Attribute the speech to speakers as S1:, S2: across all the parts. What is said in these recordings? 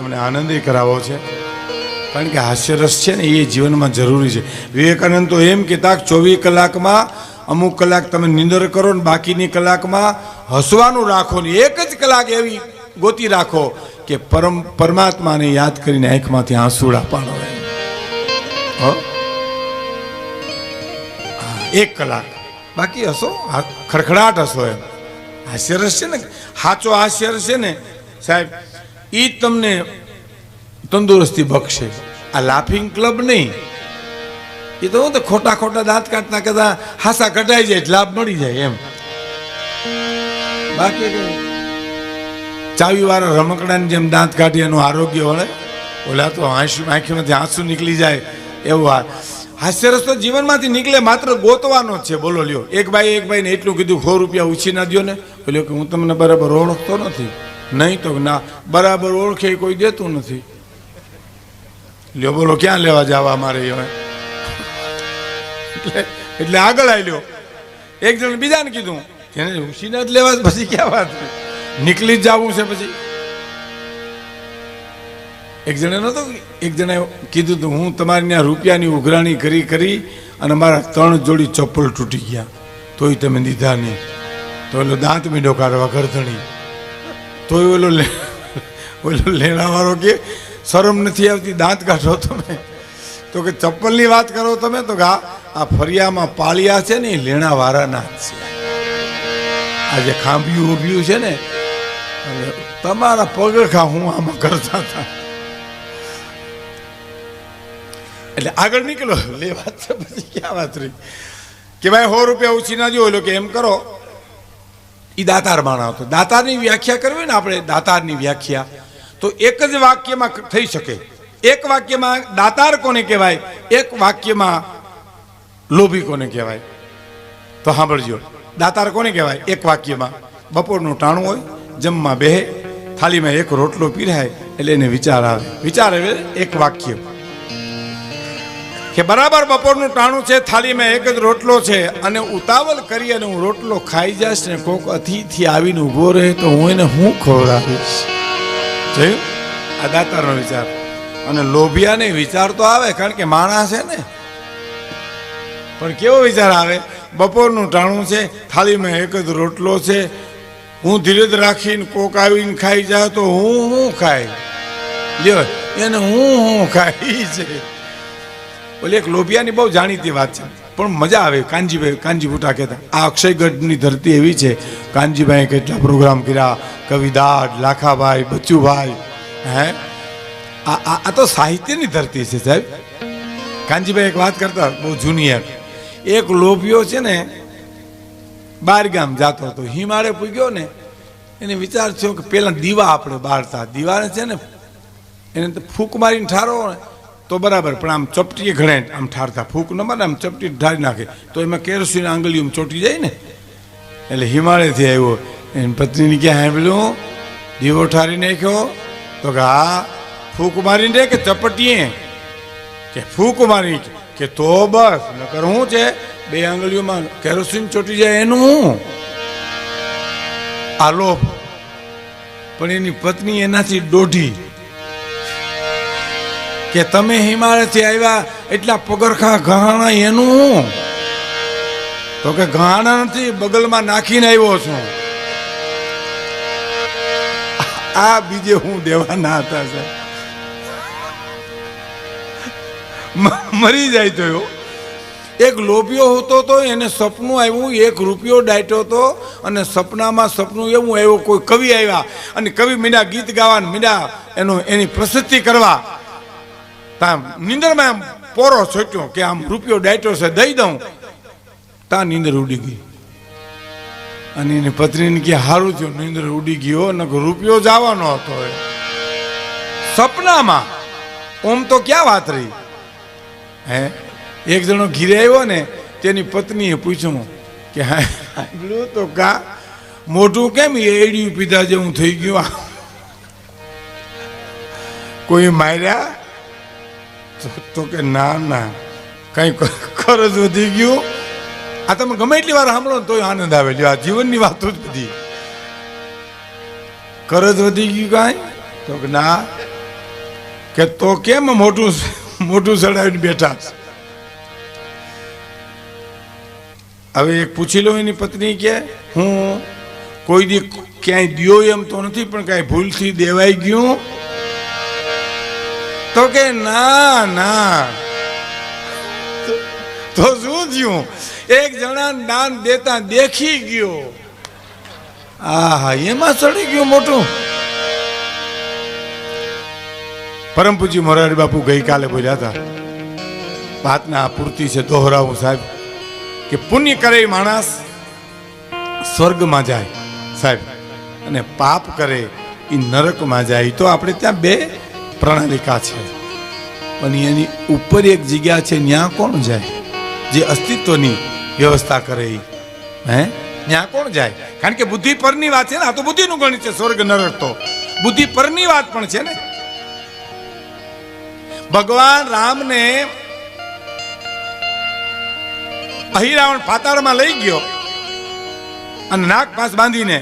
S1: તમને આનંદે કરાવો છે, કારણ કે હાસ્યરસ છે ને એ જીવનમાં જરૂરી છે. વિવેકાનંદ તો એમ કહેતા 24 કલાકમાં અમુક કલાક તમે નિંદર કરો ને બાકીની કલાકમાં હસવાનું રાખો ને એક જ કલાક એવી ગોતી રાખો કે પરમાત્માને યાદ કરીને આંખમાંથી આંસુડા પાડો. એક કલાક બાકી હસો, ખડખડાટ હસો. એમ હાસ્યરસ છે ને, સાચો હાસ્યરસ છે ને સાહેબ, એ તમને તંદુરસ્તી બક્ષે. આ લાફિંગ ક્લબ નહીં, એ તો ખોટા ખોટા દાંત કાઢતા કદા હાસા કઢાઈ જાય લાભ મળી જાય એમ. બાકી ચાવી વાળા રમકડાની જેમ દાંત કાઢી એનું આરોગ્ય વળે, ઓલા તો આંખીમાંથી આંસુ નીકળી જાય એવું. હાસ્યરસ તો જીવનમાંથી નીકળે, માત્ર ગોતવાનો જ છે. બોલો લ્યો, એક ભાઈને એટલું કીધું 100 રૂપિયા ઉછી ના દો ને. બોલ્યો કે હું તમને બરાબર ઓળખતો નથી. નહીં તો ના, બરાબર ઓળખે કોઈ દેતું નથી. લ્યો બોલો ક્યાં લેવા જવા મારે હવે? એટલે આગળ આવ્યો. એક જણ બીજાને કીધું એને ઉછીના જ લેવા, પછી ક્યાં વાત નીકળી જ જવું છે. પછી એક જણે કીધું તું હું તમારી ત્યાં રૂપિયાની ઉઘરાણી કરી અને મારા 3 જોડી ચપ્પલ તૂટી ગયા, તોય તમે દીધા નહીં. તો ઓલો દાંત મીંડો કાઢવા ગરદણી, તોય ઓલો લેણાવાળો કે શરમ નથી આવતી દાંત કાઢો તમે? તો કે ચપ્પલની વાત કરો તમે? તો કે આ ફરિયામાં પાળિયા છે ને એ લેણાવાળાના જ છે. આ જે ખાંભિયું ઉભ્યું છે ને, તમારા પગરખા હું આમાં કરતા હતા. એટલે આગળ નીકળો લે વાત છે. પછી ક્યાં વાત રહી કે ભાઈ 100 રૂપિયા ઉછી ના જો. કે એમ કરો, એ દાતાર માણા હતો. દાતારની વ્યાખ્યા કરવી ને આપણે, દાતારની વ્યાખ્યા તો એક જ વાક્યમાં થઈ શકે. એક વાક્યમાં દાતાર કોને કહેવાય, એક વાક્યમાં લોભી કોને કહેવાય? તો સાંભળજો, દાતાર કોને કહેવાય? એક વાક્યમાં બપોરનું ટાણું હોય, જમવા બેહે, થાળીમાં એક રોટલો પીરાય એટલે એને વિચાર આવે એક વાક્ય કે બરાબર બપોરનું ટાણું છે, થાળીમાં એક જ રોટલો છે અને ઉતાવળ કરી અને હું રોટલો ખાઈ જઈશ ને કોક અતિથિ આવીને ઊભો રહે તો હું એને હું ખવડાવીશ. જોયું? આ દાતારનો વિચાર. અને લોભિયાને વિચાર તો આવે, કારણ કે માણસ છે ને, પણ કેવો વિચાર આવે? બપોરનું ટાણું છે, થાળીમાં એક જ રોટલો છે, હું ધીરજ રાખીને કોક આવીને ખાઈ જાય તો હું ખાય લ્યો એને હું ખાઈ છે. બોલે એક લોભિયાની બહુ જાણીતી વાત છે, પણ મજા આવે. કાનજી બુટા કહેતા આ અક્ષયગઢની ધરતી એવી છે. કાનજીભાઈ કેટલા પ્રોગ્રામ કર્યા, કવિદાદ, લાખાભાઈ, બચ્ચુભાઈ. હે આ તો સાહિત્યની ધરતી છે સાહેબ. કાનજીભાઈ એક વાત કરતા, બહુ જૂની. એક લોભિયો છે ને 12 ગામ જતો હતો, હિમાલય પૂગ્યો ને, એને વિચાર થયો કે પેલા દીવા આપણે બાળતા, દીવાને છે ને એને ફૂંક મારીને ઠારો ને તો બરાબર, પણ આમ ચપટીએ ઘણે આમ ઠારતા, ફૂંક ન મારે આમ ચપટી ઠારી નાખે તો એમાં કેરોસીન આંગળીઓ ચોટી જાય ને. એટલે હિમાલયથી આવ્યો, એની પત્નીને ક્યાં સાંભળ્યું દીવો ઠારી નાખ્યો? તો કે હા ફૂંક મારીને કે ચપટીએ કે ફૂંક મારી કે તો બસ નકર શું છે 2 આંગળીઓમાં કેરોસીન ચોટી જાય એનું હું આ લોભ. પણ એની પત્ની એનાથી દોઢી કે તમે હિમાલયથી આવ્યા એટલા પગરખા ઘાણા એનું હું? તો કે ઘાણા નથી, બગલમાં નાખીને આવ્યો છું. આ બીજે હું દેવાના હતા સાહેબ, મરી જાય તો. એક લોભિયો હતો તો એને સપનું આવ્યું, 1 રૂપિયો ડાયટો હતો અને સપનામાં સપનું એવું આવ્યું, કોઈ કવિ આવ્યા અને કવિ મીંડા ગીત ગાવા, મીંડા એની પ્રસિદ્ધિ કરવા. તા નીંદરમાં આમ પોરો છોટ્યો કે આમ રૂપિયો ડાયટો છે દઈ દઉં, તા નીંદર ઉડી ગઈ. અને એની પત્નીને કે સારું થયું નીંદર ઉડી ગયો, ન રૂપિયો જવાનો હતો સપનામાં. ઓમ તો ક્યાં વાત રહી? હે એક જણો ઘીરે આવ્યો ને, તેની પત્નીએ પૂછ્યું કે હા તો કા મોઢું કેમ એડિયું પીધા જેવું થઈ ગયું? કોઈ માર્યા? તો કે ના કઈ ખરજ વધી ગયું. આ તમે ગમે એટલી વાર સાંભળો ને તોય આનંદ આવે. આ જીવનની વાતો જ બધી. કરજ વધી ગયું કાંઈ? તો કે ના. કે તો કેમ મોટું મોટું ચડાવીને બેઠા. હવે એક પૂછી લો એની પત્ની કે હું કોઈ દી ક્યાંય દિયો એમ તો નથી, પણ કાંઈ ભૂલથી દેવાઈ ગયું? તો કે ના ના. તો શું થયું? એક જણા દાન દેતા દેખી ગયો. આહા, એમાં ચડી ગયું મોટું. પરમ પૂજ્ય મોરારી બાપુ ગઈકાલે બોલ્યા હતા, વાતના પૂર્તિ છે, દોહરાવું સાહેબ, કે પુણ્ય કરે માણસ સ્વર્ગમાં જાય સાહેબ, અને પાપ કરે એ નરકમાં જાય. તો આપણે ત્યાં બે પ્રણાલિકા છે, પણ એની ઉપર એક જગ્યા છે, ત્યાં કોણ જાય? જે અસ્તિત્વની વ્યવસ્થા કરે હે, ત્યાં કોણ જાય? કારણ કે બુદ્ધિ પરની વાત છે ને, આ તો બુદ્ધિનું ગણિત છે. સ્વર્ગ નરક તો બુદ્ધિ પરની વાત પણ છે ને. ભગવાન રામને અહિરાવણ પાતાળમાં લઈ ગયો અને નાક પાસ બાંધીને,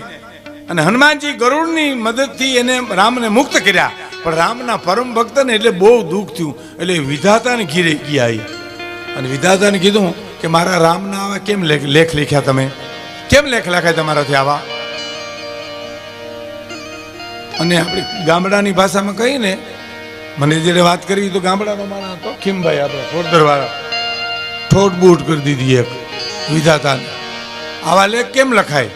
S1: અને હનુમાનજી ગરુડની મદદથી એને રામને મુક્ત કર્યા. પણ રામના પરમ ભક્તને એટલે બહુ દુઃખ થયું, એટલે વિધાતાને ઘીરે ગયા. અને વિધાતાને કીધું કે મારા રામના આવા કેમ લેખ લખ્યા તમે? કેમ લેખ લખાય તમારાથી આવા? અને આપણી ગામડાની ભાષામાં કહીને, મને જેને વાત કરી તો ગામડાનો માણસ હતો ખીમભાઈ, આપણે ખોડદરવાળા, ઠોટ બૂટ કરી દીધી એક વિધાતાને. આવા લેખ કેમ લખાય?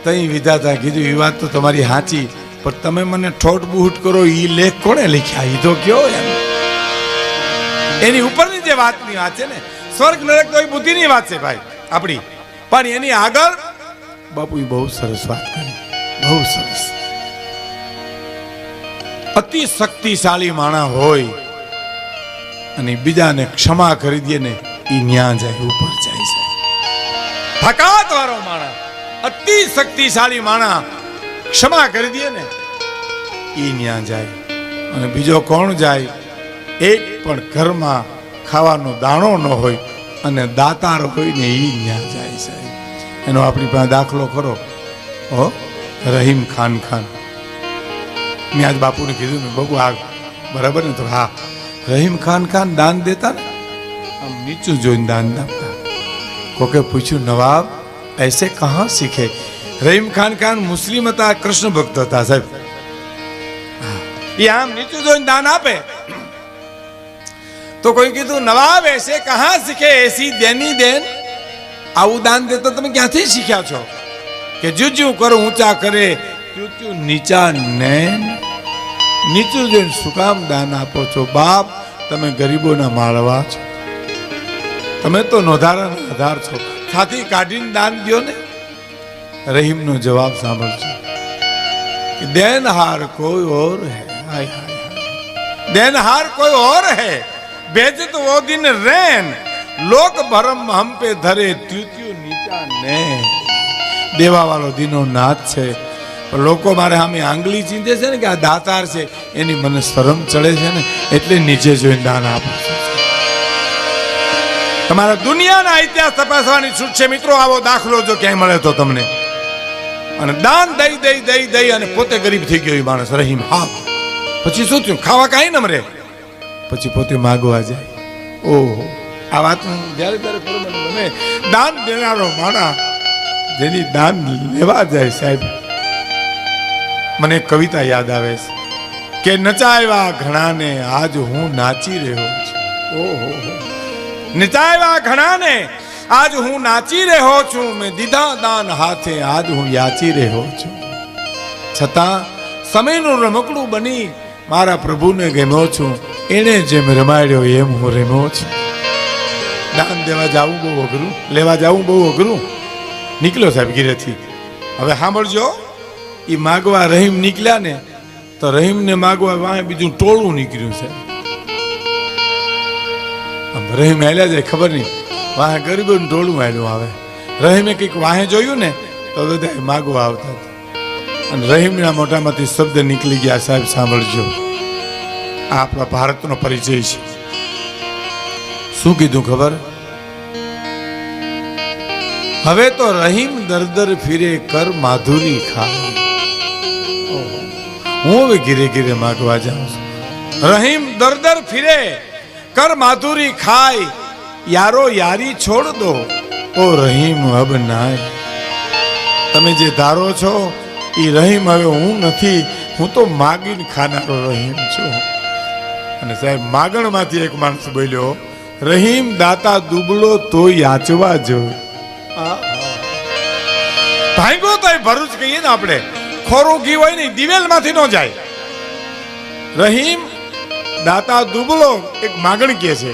S1: તઈ વિધાતા કીધું એ વાત તો તમારી સાચી, પણ તમે મને ઠોટ બૂટ કરો એ લેખ કોણે લખ્યા? એ તો કયો એમ. એની ઉપરની જે વાતની વાત છે ને, સ્વર્ગ નરક તો એ બુદ્ધિની વાત છે ભાઈ આપણી, પણ એની આગળ બાપુએ બહુ સરસ વાત કરી, બહુ સરસ. અતિ શક્તિશાળી માણા હોય અને બીજાને ક્ષમા કરી દે ને, એ ન્યા જાય, ઉપર જાય છે. ફકાત વાળો માણા, અતિ શક્તિશાળી માણા ક્ષમા કરી દે ને, એ ન્યા જાય. અને બીજો કોણ જાય? એક પણ ઘરમાં ખાવાનો દાણો ન હોય અને દાતાર હોય ને, એ ન્યા જાય સાહેબ. એનો આપણી પાસે દાખલો ખરો, હો, રહીમ ખાન. મેં આજ બાપુને કીધું ને, બહુ આ બરાબર ને? તો હા, રહીમ ખાન દાન દેતા ને, આમ નીચું જોઈને દાન આપતા. કોકે પૂછ્યું, નવાબ ऐसे कहाँ सीखे? रहीम खान मुस्लिम હતા, કૃષ્ણ ભક્ત હતા સાહેબ. એ આમ નીચું જોઈને દાન આપે. તો કોઈ કીધું, નવાબ ऐसे कहाँ सीखे ऐसी देनी देन? આવું દાન દેતા તમે ક્યાંથી શીખ્યા છો? કે જુજુ કરો ઊંચા કરે, ચૂચું નીચા નૈન. નીચું જોઈને શું કામ દાન આપો છો બાપ? તમે ગરીબોના માળવા છો, તમે તો નોધારાના આધાર છો. છાતી કાઢીને દાન દો ને. રહીમનો જવાબ સાંભળજો કે દેનહાર કોઈ ઓર હૈ, હાય હાય, દેનહાર કોઈ ઓર હૈ, भेजत वो दिन रैन, लोक भरम हम पे धरे, त्यूत्यू नीचा ने. देवा वालो दिनो नाथ છે, પણ લોકો મારે સામે આંગળી ચીંધે છે ને કે આ દાતાર છે, એની મને શરમ ચડે છે ને, એટલે નીચે જોઈને દાન આપું છું. તમારા દુનિયાના ઇતિહાસ તપાસવાની છૂટ છે મિત્રો. આવો દાખલો જો ક્યાંય મળે તો તમને. અને દાન દઈ દઈ દઈ દઈ અને પોતે ગરીબ થઈ ગયો એ માણસ રહીમ. હા, પછી શું થયું? ખાવા કાંઈ ન મળે, પછી પોતે માગવા જાય. ઓહો, આ વાત જ્યારે ત્યારે કરું મને ગમે. દાન દેનારો માણા જેની દાન લેવા જાય સાહેબ. મને એક કવિતા યાદ આવે છે કે નચાવ્યા ઘણાને આજ હું નાચી રહ્યો છું. ઓહો, નચાવ્યા ઘણાને આજ હું નાચી રહ્યો છું, મેં દીધા દાન હાથે આજ હું યાચી રહ્યો છું. છતાં સમયનું રમકડું બની મારા પ્રભુને ગમ્યો છું, એને જેમ રમાડ્યો એમ હું રમ્યો છું. દાન દેવા જાવું બહુ અઘરું, લેવા જાવું બહુ અઘરું. નીકળ્યો સાહેબ ગીરેથી. હવે સાંભળજો, એ માગવા રહીમ નીકળ્યા ને, તો રહીમને માગવા વાહે બીજું ટોળું નીકળ્યું છે. રહીમ હાલ્યા જાય ખબર નહીં, વાહે ગરીબોનું ટોળું હાલ્યું આવે. રહીમે કંઈક વાહે જોયું ને તો બધા માગવા આવતા હતા. અને રહીમના મોઢામાંથી શબ્દ નીકળી ગયા સાહેબ, સાંભળજો. આ આપણા ભારતનો પરિચય છે. શું કીધું ખબર? હવે તો રહીમ દર દર ફિરે કર માધુરી ખાય. હું હવે ઘીરે ઘીરે માગવા જાઉં છું. રહીમ દર દર ફિરે કર માધુરી ખાય યારો યારી છોડ દો ઓ રહીમ અબ નાય. તમે જે ધારો છો એ રહીમ હવે હું નથી, હું તો માગીને ખાનારો રહીમ છું. અને સાહેબ માગણમાંથી એક માણસ બોલ્યો, રહીમ દાતા દુબળો તો યાચવા જો. ભાંગો તો ભરૂચ કહીએ ને આપણે, ખોરું ઘી હોય ને દિવેલ માંથી ન જાય. રહીમ દાતા દુબળો એક માગણ કે છે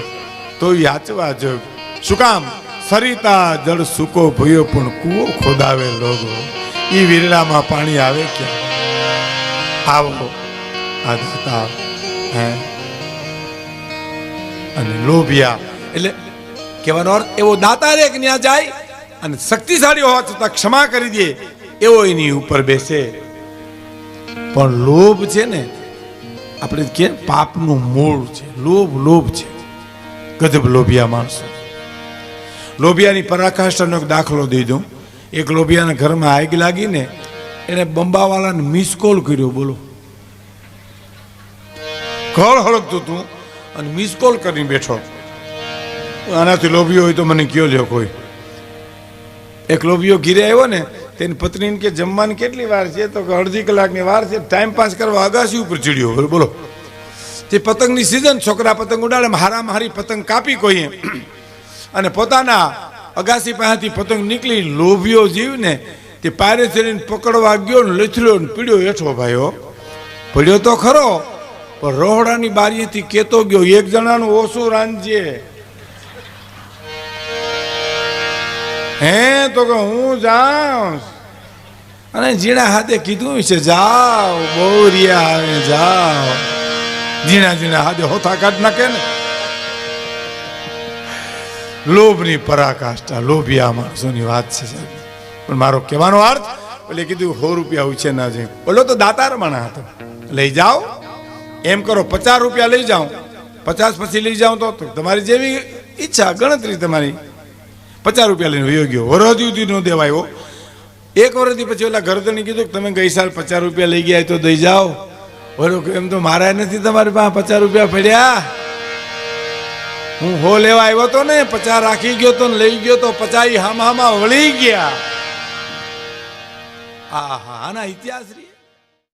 S1: તો યાચવા જો. શું કામ? સરિતા જળ સૂકો ભયો પણ કૂવો ખોદાવે લોગો. ઈ વીરડામાં પાણી આવે ક્યાં? આવો આ દાતા હે. અને લોભિયા એટલે કહેવાનો અર્થ એવો દાતા રે કે ત્યાં જાય અને શક્તિશાળી હોવા છતાં ક્ષમા કરી દે એવો એની ઉપર બેસે. પણ લોભ છે ને આપણે કે પાપનું મૂળ છે. લોભ છે. ગજબ લોભિયા માણસો. લોભિયાની પરાકાષ્ઠાનો એક દાખલો દઈ દઉં. એક લોભિયાના ઘરમાં આગ લાગીને એને બંબાવાળાને મિસ કોલ કર્યો. બોલો, ઘર હળગતું તું અને મિસ કોલ કરીને બેઠો. આનાથી લોભિયો હોય તો મને કયો લ્યો કોઈ. એક લોભિયો ઘીરે આવ્યો ને તેની પત્નીને કે જમવાની કેટલી વાર છે? તો અડધી કલાકની વાર છે. ટાઈમ પાસ કરવા અગાસી ઉપર ચડ્યો. બોલો, તે પતંગની સિઝન, છોકરા પતંગ ઉડાડે, હારામાં હારી પતંગ કાપી કોઈએ અને પોતાના અગાસી પાસેથી પતંગ નીકળી લોભિયો જીવ ને તે પાયરે ચડીને પકડવા ગયો ને લથડ્યો ને પીડ્યો હેઠો. ભાઈઓ પડ્યો તો ખરો પણ રોહડાની બારીએથી કેતો ગયો, એક જણાનું ઓછું રાંધજે. હે તો કે હું જાઉં. અને જીણા હાથે કીધું છે જાઓ, બહુ રિયા આવે જાઓ. જીણા હાથે હોથા કાઢ નાખે ને. લોભની પરાકાષ્ઠા લોભિયા માણસોની વાત છે સાહેબ. પણ મારો કહેવાનો અર્થ એટલે કીધું 100 રૂપિયા ઉછે ના જાય. બોલો તો દાતાર માણા હતો. લઈ જાઓ, એમ કરો 50 રૂપિયા લઈ જાઓ, 50 પછી લઈ જાઓ તો તમારી જેવી ઈચ્છા ગણતરી તમારી. 50 રૂપિયા લઈને વયો ગયો. વરદી ન દેવાયો. એક વર્ષથી પછી ઓલા ગરદણી કીધું કે તમે ગઈ સાલ 50 રૂપિયા લઈ ગયા તો દઈ જાઓ. બોલો એમ તો મારા નથી તમારી પાસે 50 રૂપિયા પડ્યા. હું હો લેવા આવ્યો તો ને 50 રાખી ગયો તો લઈ ગયો તો 50 હામાં વળી ગયા. આના ઇતિહાસ